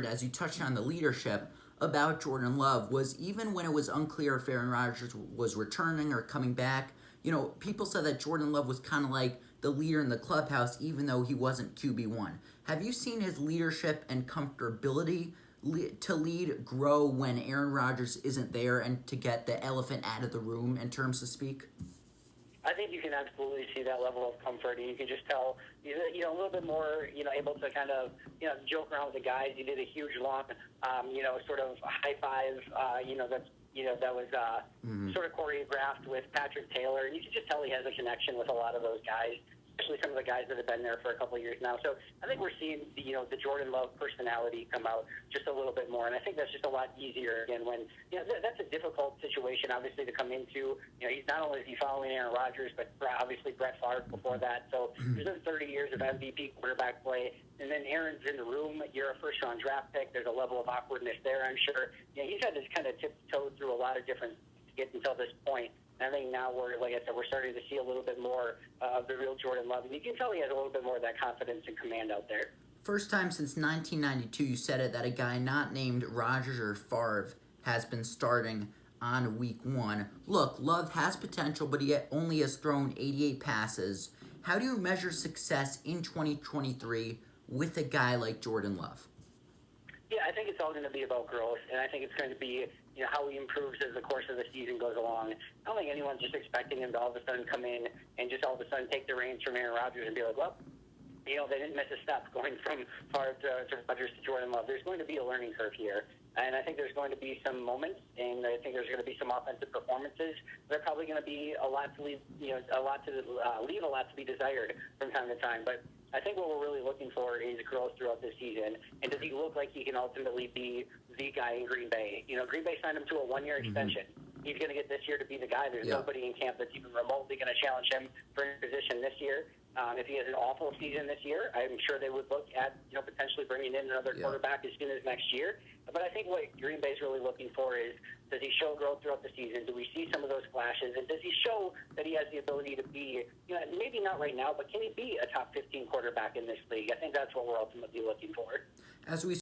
as you touched on the leadership about Jordan Love, was even when it was unclear if Aaron Rodgers was returning or coming back, people said that Jordan Love was kind of like the leader in the clubhouse, even though he wasn't QB1. Have you seen his leadership and comfortability to lead grow when Aaron Rodgers isn't there and to get the elephant out of the room, in terms to speak? I think you can absolutely see that level of comfort, and you can just tell, a little bit more, able to kind of, joke around with the guys. He did a huge long, sort of high five, that was sort of choreographed with Patrick Taylor, and you can just tell he has a connection with a lot of those guys, especially some of the guys that have been there for a couple of years now. So I think we're seeing the Jordan Love personality come out just a little bit more, and I think that's just a lot easier again when that's a difficult situation obviously to come into. He's not only is he following Aaron Rodgers, but obviously Brett Favre before that. So there's been 30 years of MVP quarterback play, and then Aaron's in the room. You're a first-round draft pick. There's a level of awkwardness there, I'm sure. He's had to kind of tiptoe through a lot of different to get until this point. I think now like I said, we're starting to see a little bit more of the real Jordan Love. And you can tell he has a little bit more of that confidence and command out there. First time since 1992, you said it, that a guy not named Rodgers or Favre has been starting on week 1. Look, Love has potential, but he only has thrown 88 passes. How do you measure success in 2023 with a guy like Jordan Love? Yeah, I think it's all going to be about growth, and I think it's going to be how he improves as the course of the season goes along. I don't think anyone's just expecting him to all of a sudden come in and just all of a sudden take the reins from Aaron Rodgers and be like, well, they didn't miss a step going from Favre to Rodgers to Jordan Love. There's going to be a learning curve here, and I think there's going to be some moments, and I think there's going to be some offensive performances that are probably going to be a lot to leave, leave a lot to be desired from time to time. But I think what we're really looking for is growth throughout the season. And does he look like he can ultimately be the guy in Green Bay? Green Bay signed him to a one-year extension. He's going to get this year to be the guy. There's nobody in camp that's even remotely going to challenge him for a position this year. If he has an awful season this year, I'm sure they would look at potentially bringing in another quarterback as soon as next year. But I think what Green Bay is really looking for is, does he show growth throughout the season? Do we see some of those flashes? And does he show that he has the ability to be, maybe not right now, but can he be a top 15 quarterback in this league? I think that's what we're ultimately looking for. As we